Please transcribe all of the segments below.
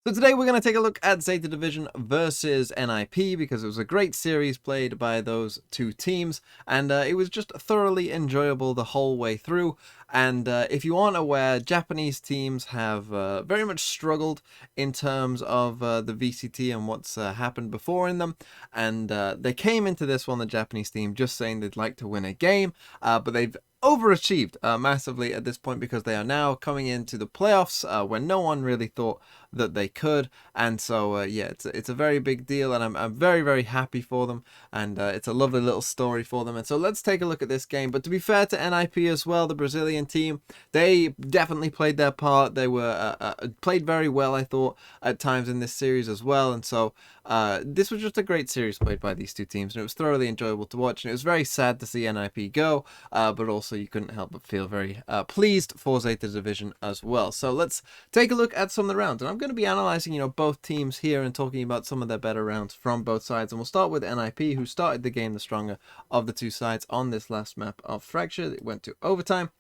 So today we're going to take a look at Zeta Division versus NiP because it was a great series played by those two teams, and it was just thoroughly enjoyable the whole way through. And if you aren't aware, Japanese teams have very much struggled in terms of the VCT and what's happened before in them. And they came into this one, the Japanese team, just saying they'd like to win a game, but they've overachieved massively at this point because they are now coming into the playoffs when no one really thought that they could. And so yeah, it's a very big deal, and I'm very, very happy for them, and it's a lovely little story for them. And so let's take a look at this game. But to be fair to NiP as well, the Brazilian team, they definitely played their part. They were played very well, I thought, at times in this series as well. And so this was just a great series played by these two teams, and it was thoroughly enjoyable to watch. And it was very sad to see NiP go, but also you couldn't help but feel very pleased for Zeta Division as well. So let's take a look at some of the rounds, and I'm going to be analyzing, both teams here and talking about some of their better rounds from both sides. And we'll start with NiP, who started the game the stronger of the two sides on this last map of Fracture. It went to overtime.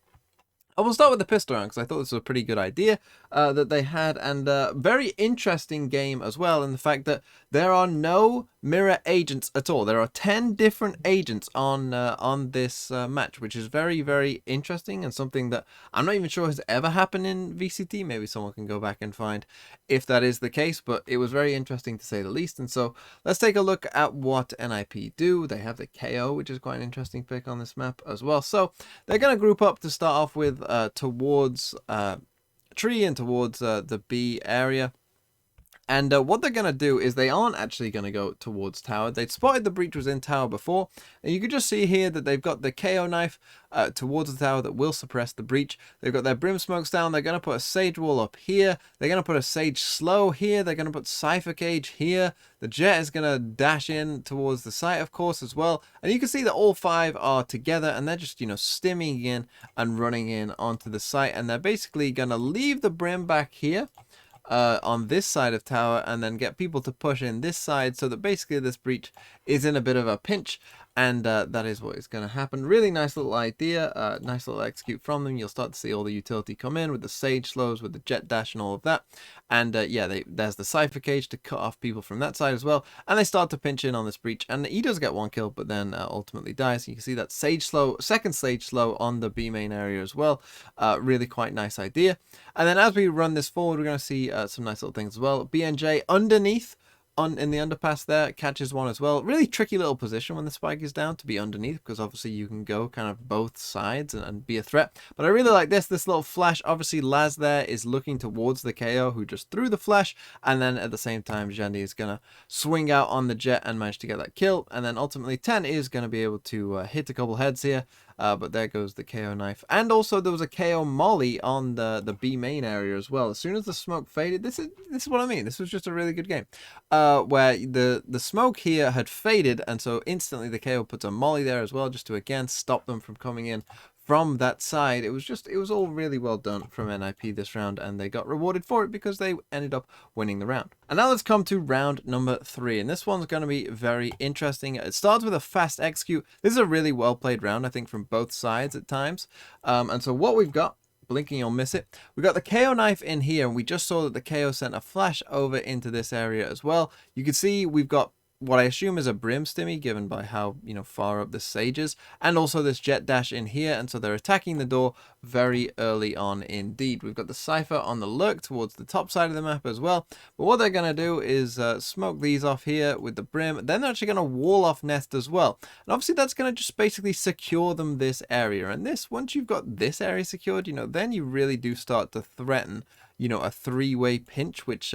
I will start with the pistol round because I thought this was a pretty good idea that they had, and very interesting game as well in the fact that there are no mirror agents at all. There are 10 different agents on this match, which is very, very interesting, and something that I'm not even sure has ever happened in VCT. Maybe someone can go back and find if that is the case, but it was very interesting to say the least. And so let's take a look at what NiP do. They have the KO, which is quite an interesting pick on this map as well. So they're going to group up to start off with towards tree and towards the B area. And what they're going to do is they aren't actually going to go towards tower. They'd spotted the breach was in tower before. And you can just see here that they've got the KO knife towards the tower that will suppress the breach. They've got their brim smokes down. They're going to put a sage wall up here. They're going to put a sage slow here. They're going to put cypher cage here. The jet is going to dash in towards the site, of course, as well. And you can see that all five are together, and they're just, stimming in and running in onto the site. And they're basically going to leave the brim back here on this side of tower, and then get people to push in this side, so that basically this breach is in a bit of a pinch. And that is what is going to happen. Really nice little idea, nice little execute from them. You'll start to see all the utility come in with the sage slows, with the jet dash and all of that. And yeah, there's the cypher cage to cut off people from that side as well. And they start to pinch in on this breach, and he does get one kill, but then ultimately dies. You can see that sage slow, second sage slow on the B main area as well. Really quite nice idea. And then as we run this forward, we're going to see some nice little things as well. BNJ underneath in the underpass there catches one as well. Really tricky little position when the spike is down to be underneath, because obviously you can go kind of both sides and be a threat. But I really like this little flash. Obviously Laz there is looking towards the KO who just threw the flash, and then at the same time Jandy is gonna swing out on the jet and manage to get that kill. And then ultimately 10 is going to be able to hit a couple heads here. But there goes the KO knife. And also there was a KO molly on the B main area as well. As soon as the smoke faded, this is what I mean. This was just a really good game. Where the smoke here had faded, and so instantly the KO puts a molly there as well, just to again stop them from coming in from that side. It was all really well done from NiP this round, and they got rewarded for it because they ended up winning the round. And now let's come to round number 3, and this one's going to be very interesting. It starts with a fast execute. This is a really well played round, I think, from both sides at times. And so what we've got, blinking you'll miss it, we got the KO knife in here, and we just saw that the KO sent a flash over into this area as well. You can see we've got what I assume is a brim stimmy, given by how far up the sage is, and also this jet dash in here. And so they're attacking the door very early on indeed. We've got the cypher on the lurk towards the top side of the map as well. But what they're going to do is smoke these off here with the brim. Then they're actually going to wall off nest as well, and obviously that's going to just basically secure them this area. And this, once you've got this area secured, then you really do start to threaten a three-way pinch, which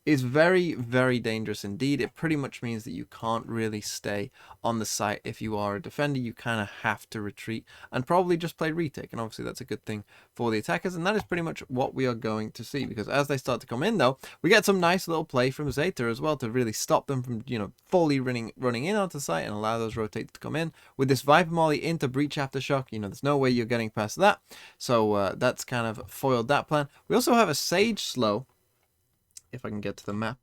is very, very dangerous indeed. It pretty much means that you can't really stay on the site if you are a defender. You kind of have to retreat and probably just play retake, and obviously that's a good thing for the attackers, and that is pretty much what we are going to see. Because as they start to come in, though, we get some nice little play from Zeta as well to really stop them from fully running in onto the site and allow those rotates to come in with this Viper Molly into breach aftershock. There's no way you're getting past that, so that's kind of foiled that plan. We also have a sage slow, if I can get to the map.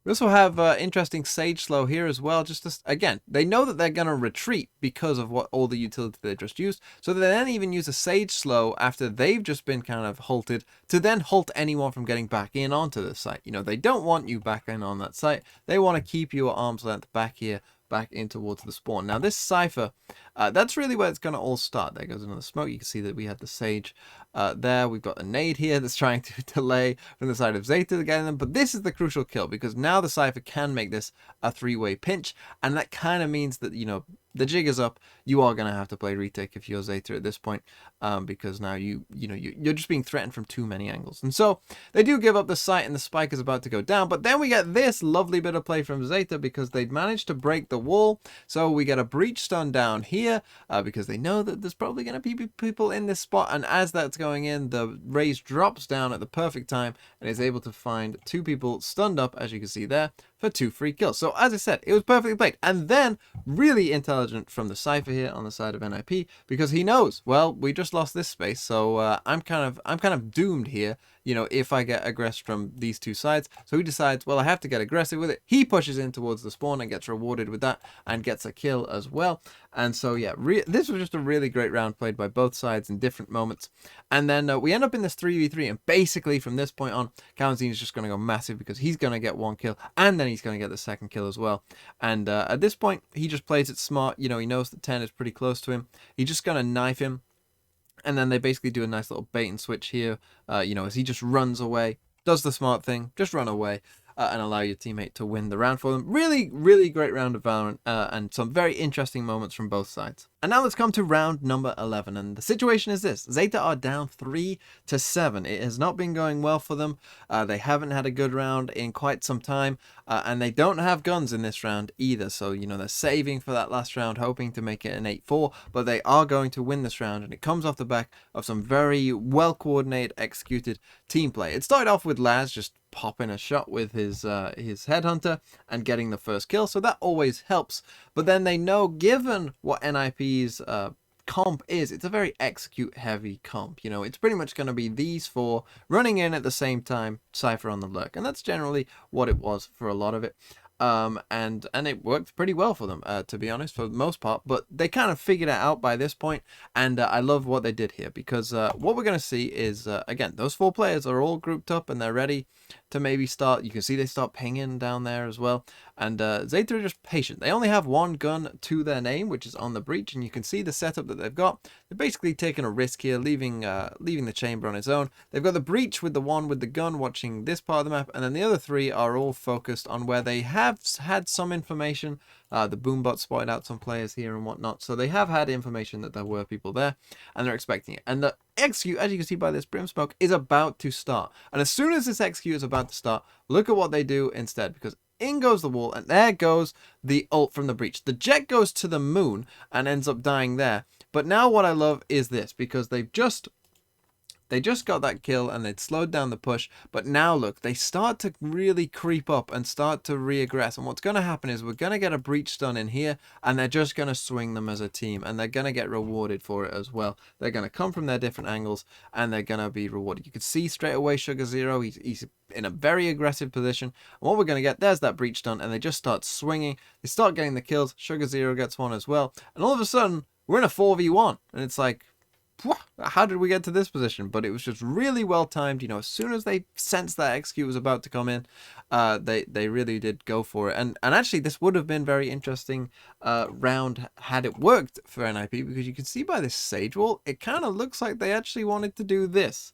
We also have interesting Sage Slow here as well. Just to, again, they know that they're going to retreat because of what all the utility they just used. So they then even use a Sage Slow after they've just been kind of halted to then halt anyone from getting back in onto the site. You know, they don't want you back in on that site. They want to keep you at arm's length back here, back in towards the spawn. Now this Cypher, that's really where it's going to all start. There goes another smoke. You can see that we had the Sage there. We've got a nade here that's trying to delay from the side of Zeta to get them. But this is the crucial kill, because now the Cypher can make this a three-way pinch. And that kind of means that, you know, the jig is up. You are going to have to play retake if you're Zeta at this point, because now you're just being threatened from too many angles. And so they do give up the site, and the spike is about to go down. But then we get this lovely bit of play from Zeta, because they've managed to break the wall. So we get a breach stun down here, because they know that there's probably going to be people in this spot. And as that's going in, the raise drops down at the perfect time and is able to find two people stunned up, as you can see there, for 2 free kills. So as I said, it was perfectly played. And then really intelligent from the Cypher here on the side of NiP, because he knows, well, we just lost this space, so I'm kind of doomed here, you know, if I get aggressed from these two sides. So he decides, well, I have to get aggressive with it. He pushes in towards the spawn and gets rewarded with that and gets a kill as well. And so yeah, this was just a really great round played by both sides in different moments. And then we end up in this 3v3, and basically from this point on, Kalamazine is just going to go massive, because he's going to get 1 kill and then he's going to get the second kill as well. And at this point, he just plays it smart. You know, he knows that 10 is pretty close to him. He's just going to knife him. And then they basically do a nice little bait and switch here, you know, as he just runs away, does the smart thing, just run away. And allow your teammate to win the round for them. Really, really great round of Valorant, and some very interesting moments from both sides. And now let's come to round number 11, and the situation is this. Zeta are down 3-7. It has not been going well for them. They haven't had a good round in quite some time, and they don't have guns in this round either. So, you know, they're saving for that last round, hoping to make it an 8-4, but they are going to win this round, and it comes off the back of some very well-coordinated, executed team play. It started off with Laz just popping a shot with his headhunter and getting the first kill, so that always helps. But then they know, given what NiP's comp is, it's a very execute heavy comp. You know, it's pretty much going to be these four running in at the same time, Cypher on the lurk, and that's generally what it was for a lot of it. And it worked pretty well for them, to be honest, for the most part. But they kind of figured it out by this point, and I love what they did here, because what we're going to see is, again, those 4 players are all grouped up and they're ready to maybe start. You can see they start pinging down there as well, and Zeta are just patient. They only have 1 gun to their name, which is on the breach, and you can see the setup that they've got. They're basically taking a risk here, leaving the chamber on its own. They've got the breach with the one with the gun watching this part of the map, and then the other 3 are all focused on where they have had some information. The boombot spotted out some players here and whatnot, so they have had information that there were people there, and they're expecting it. And the execute, as you can see by this brim smoke, is about to start. And as soon as this execute is about to start, look at what they do instead, because in goes the wall, and there goes the ult from the breach. The jet goes to the moon and ends up dying there. But now what I love is this, because they just got that kill and they'd slowed down the push, but now look, they start to really creep up and start to re-aggress, and what's going to happen is we're going to get a breach stun in here, and they're just going to swing them as a team, and they're going to get rewarded for it as well. They're going to come from their different angles, and they're going to be rewarded. You can see straight away Sugar Zero, he's in a very aggressive position, and what we're going to get, there's that breach stun, and they just start swinging, they start getting the kills. Sugar Zero gets one as well, and all of a sudden, we're in a 4v1, and it's like, how did we get to this position? But it was just really well timed. You know, as soon as they sensed that execute was about to come in, they really did go for it. And actually, this would have been very interesting round had it worked for NiP, because you can see by this Sage wall, it kind of looks like they actually wanted to do this,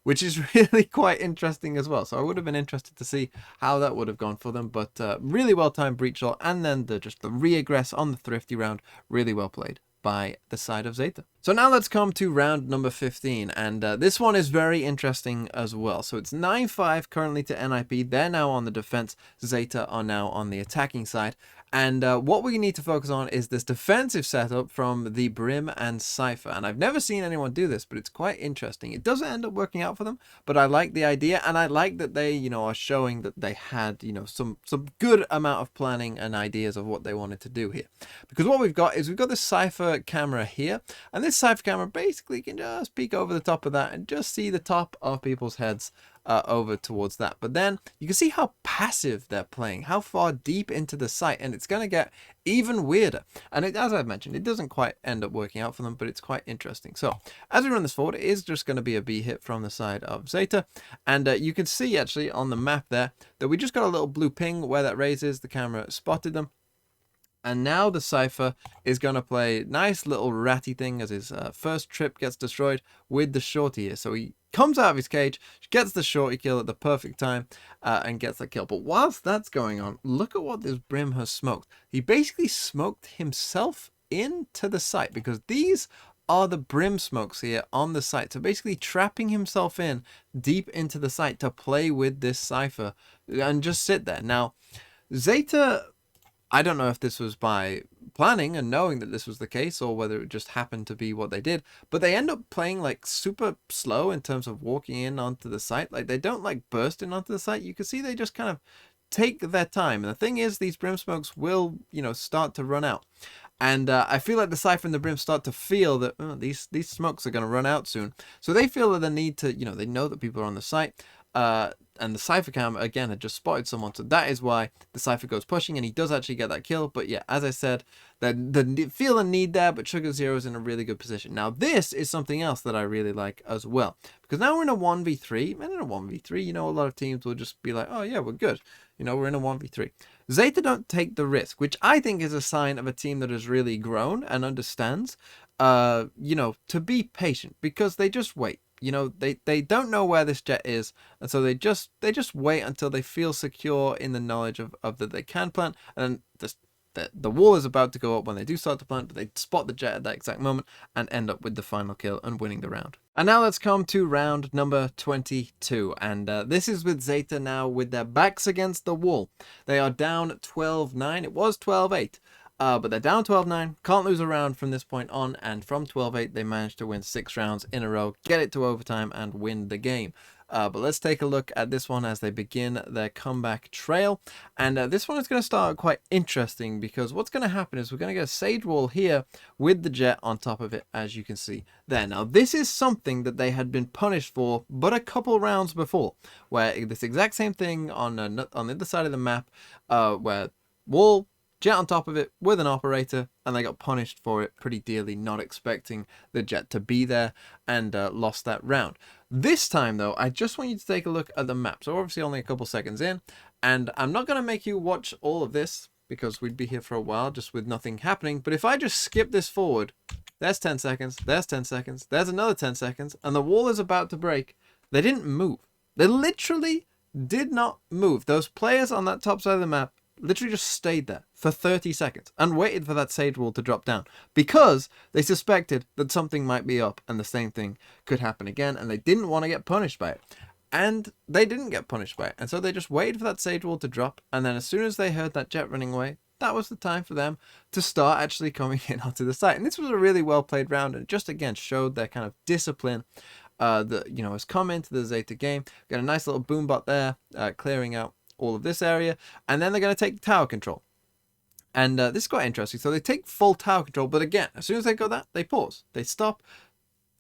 which is really quite interesting as well. So I would have been interested to see how that would have gone for them. But really well timed breach shot, and then just the re-aggress on the thrifty round, really well played by the side of Zeta. So now let's come to round number 15, and this one is very interesting as well. So it's 9-5 currently to NiP. They're now on the defense. Zeta are now on the attacking side. And what we need to focus on is this defensive setup from the Brim and Cypher. And I've never seen anyone do this, but it's quite interesting. It doesn't end up working out for them, but I like the idea, and I like that they, you know, are showing that they had, you know, some good amount of planning and ideas of what they wanted to do here. Because what we've got is we've got this Cypher camera here, and this Cypher camera basically can just peek over the top of that and just see the top of people's heads over towards that. But then you can see how passive they're playing, how far deep into the site, and it's going to get even weirder. And as I've mentioned, it doesn't quite end up working out for them, but it's quite interesting. So as we run this forward, it is just going to be a B hit from the side of Zeta. And you can see actually on the map there that we just got a little blue ping where that raise is. The camera spotted them. And now the Cypher is going to play nice little ratty thing as his first trip gets destroyed with the shorty here. So he comes out of his cage, gets the shorty kill at the perfect time, and gets the kill. But whilst that's going on, look at what this Brim has smoked. He basically smoked himself into the site, because these are the Brim smokes here on the site. So basically trapping himself in deep into the site to play with this Cypher and just sit there. Now, Zeta, I don't know if this was by planning and knowing that this was the case, or whether it just happened to be what they did, but they end up playing like super slow in terms of walking in onto the site. Like, they don't like burst in onto the site. You can see they just kind of take their time. And the thing is, these Brim smokes will, you know, start to run out. And I feel like the Cypher and the Brim start to feel that these smokes are going to run out soon. So they feel that the need to, you know, they know that people are on the site. And the Cypher cam, again, had just spotted someone. So that is why the Cypher goes pushing, and he does actually get that kill. But yeah, as I said, the feel the need there, but Sugar Zero is in a really good position. Now, this is something else that I really like as well. Because now we're in a 1v3. And in a 1v3, you know, a lot of teams will just be like, oh yeah, we're good. You know, we're in a 1v3. Zeta don't take the risk, which I think is a sign of a team that has really grown and understands, you know, to be patient, because they just wait. You know, they don't know where this jet is, and so they just wait until they feel secure in the knowledge of that they can plant, and the wall is about to go up when they do start to plant, but they spot the jet at that exact moment and end up with the final kill and winning the round. And now let's come to round number 22, and this is with Zeta now with their backs against the wall. They are down 12-9. It was 12-8. But they're down 12-9, can't lose a round from this point on, and from 12-8 they managed to win 6 rounds in a row, get it to overtime, and win the game. But let's take a look at this one as they begin their comeback trail. And this one is going to start quite interesting, because what's going to happen is we're going to get a Sage Wall here with the jet on top of it, as you can see there. Now, this is something that they had been punished for but a couple rounds before, where this exact same thing on the other side of the map, where wall, jet on top of it with an operator, and they got punished for it pretty dearly, not expecting the jet to be there, and lost that round. This time though, I just want you to take a look at the map. So obviously only a couple seconds in, and I'm not going to make you watch all of this, because we'd be here for a while just with nothing happening. But if I just skip this forward, there's 10 seconds, there's 10 seconds, there's another 10 seconds, and the wall is about to break. They didn't move. They literally did not move. Those players on that top side of the map literally just stayed there for 30 seconds and waited for that Sage Wall to drop down, because they suspected that something might be up and the same thing could happen again, and they didn't want to get punished by it. And they didn't get punished by it, and so they just waited for that Sage Wall to drop, and then as soon as they heard that jet running away, that was the time for them to start actually coming in onto the site. And this was a really well played round, and just again showed their kind of discipline that, you know, has come into the Zeta game. Got a nice little boom bot there, clearing out all of this area, and then they're going to take tower control. And this is quite interesting. So they take full tower control, but again, as soon as they got that, they pause, they stop,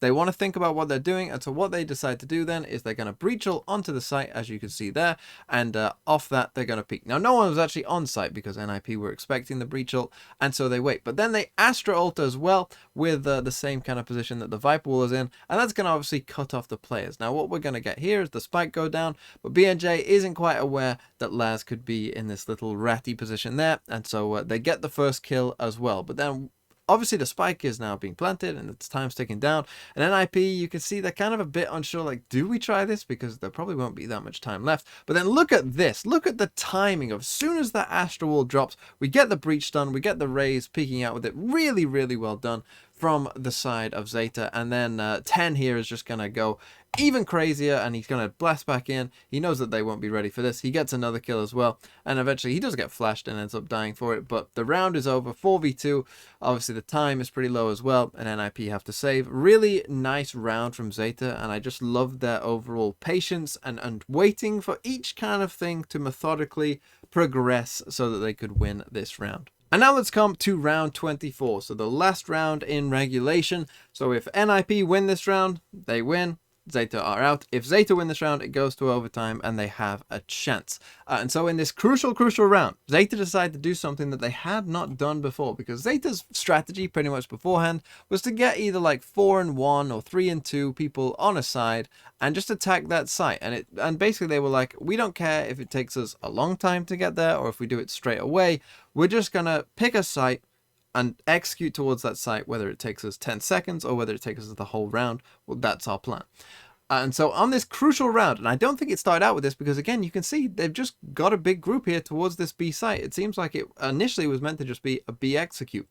they want to think about what they're doing. And so what they decide to do then is they're going to breach all onto the site, as you can see there, and off that they're going to peek. Now, no one was actually on site because NiP were expecting the breach ult, and so they wait. But then they Astra ult as well with the same kind of position that the Viper wall is in, and that's going to obviously cut off the players. Now, what we're going to get here is the spike go down, but BNJ isn't quite aware that Laz could be in this little ratty position there, and so they get the first kill as well. But then obviously the spike is now being planted and its time's ticking down, and NiP, you can see they're kind of a bit unsure, like, do we try this, because there probably won't be that much time left. But then look at this, look at the timing of, as soon as that Astra Wall drops, we get the breach done, we get the raise peeking out with it. Really, really well done from the side of Zeta. And then 10 here is just going to go even crazier, and he's going to blast back in. He knows that they won't be ready for this. He gets another kill as well, and eventually he does get flashed and ends up dying for it. But the round is over, 4v2. Obviously the time is pretty low as well, and NiP have to save. Really nice round from Zeta, and I just love their overall patience and waiting for each kind of thing to methodically progress so that they could win this round. And now let's come to round 24, so the last round in regulation. So if NiP win this round, they win. Zeta are out. If Zeta win this round, it goes to overtime and they have a chance. And so in this crucial round, Zeta decided to do something that they had not done before, because Zeta's strategy pretty much beforehand was to get either like 4-1 or 3-2 people on a side and just attack that site. And basically they were like, we don't care if it takes us a long time to get there or if we do it straight away. We're just gonna pick a site and execute towards that site, whether it takes us 10 seconds or whether it takes us the whole round. Well, that's our plan. And so on this crucial round, and I don't think it started out with this, because again, you can see they've just got a big group here towards this B site. It seems like it initially was meant to just be a B execute,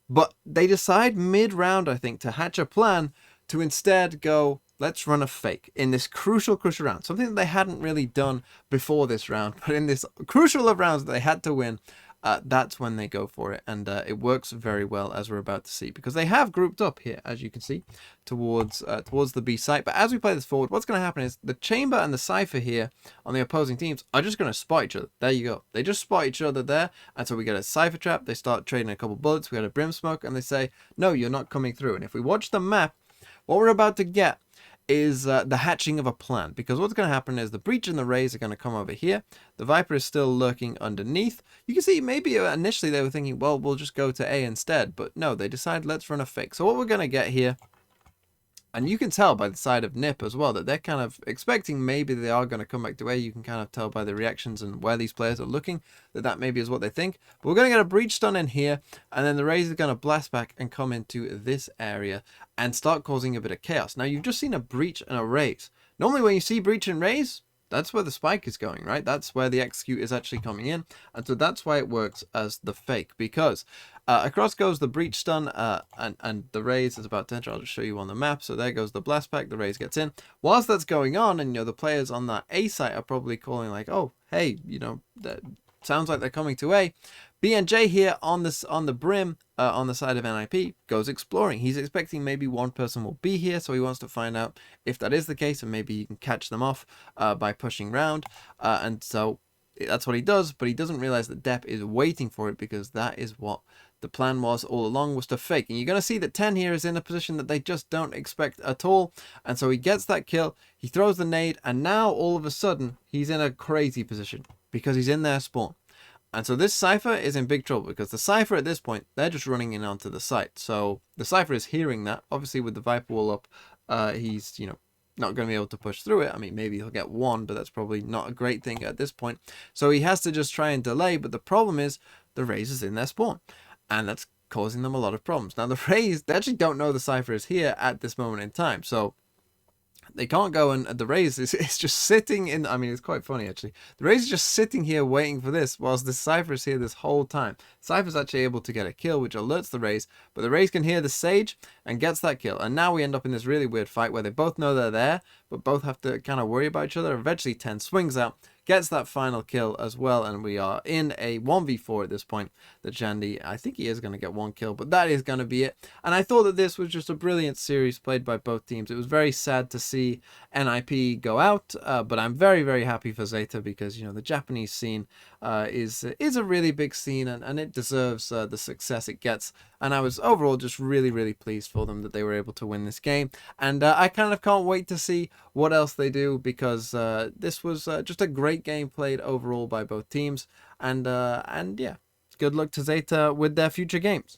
but they decide mid-round, I think, to hatch a plan to instead go, let's run a fake in this crucial round. Something that they hadn't really done before this round, but in this crucial of rounds that they had to win, that's when they go for it, and it works very well, as we're about to see, because they have grouped up here, as you can see, towards the B site. But as we play this forward, what's going to happen is the chamber and the cipher here on the opposing teams are just going to spot each other. There you go. They just spot each other there, and so we get a cipher trap. They start trading a couple bullets. We had a brim smoke, and they say, no, you're not coming through. And if we watch the map, what we're about to get is the hatching of a plan, because what's going to happen is the breach and the rays are going to come over here. The viper is still lurking underneath. You can see maybe initially they were thinking, well, we'll just go to A instead, but no, they decided let's run a fake. So what we're going to get here, and you can tell by the side of NiP as well that they're kind of expecting maybe they are going to come back to A. You can kind of tell by the reactions and where these players are looking that maybe is what they think. But we're going to get a breach stun in here, and then the rays are going to blast back and come into this area and start causing a bit of chaos. Now, you've just seen a breach and a raise. Normally when you see breach and raise, that's where the spike is going, right? That's where the execute is actually coming in. And so that's why it works as the fake, because across goes the breach stun and the raise is about to enter. I'll just show you on the map. So there goes the blast pack, the raise gets in. Whilst that's going on, and the players on that A site are probably calling like, oh, hey, that sounds like they're coming to A. BNJ here on the brim on the side of NiP goes exploring. He's expecting maybe one person will be here, so he wants to find out if that is the case, and maybe he can catch them off by pushing round. And so that's what he does, but he doesn't realize that Depp is waiting for it, because that is what the plan was all along, was to fake. And you're going to see that 10 here is in a position that they just don't expect at all. And so he gets that kill, he throws the nade, and now all of a sudden he's in a crazy position because he's in their spawn. And so this cipher is in big trouble, because the cipher at this point, they're just running in onto the site. So the cipher is hearing that. Obviously with the viper wall up, he's, not going to be able to push through it. I mean, maybe he'll get one, but that's probably not a great thing at this point. So he has to just try and delay. But the problem is the rays is in their spawn, and that's causing them a lot of problems. Now the rays, they actually don't know the cipher is here at this moment in time. So they can't go, and the raise is just sitting in. I mean, it's quite funny actually. The raise is just sitting here waiting for this, whilst the cipher is here this whole time. Cypher's actually able to get a kill, which alerts the raise, but the raise can hear the sage and gets that kill. And now we end up in this really weird fight where they both know they're there, but both have to kind of worry about each other. Eventually 10 swings out, gets that final kill as well, and we are in a 1v4 at this point. The Jandy, I think he is going to get one kill, but that is going to be it. And I thought that this was just a brilliant series played by both teams. It was very sad to see NiP go out, but I'm very, very happy for Zeta, because the Japanese scene is a really big scene, and it deserves the success it gets. And I was overall just really, really pleased for them that they were able to win this game. And I kind of can't wait to see what else they do, because this was just a great game played overall by both teams. And yeah, good luck to Zeta with their future games.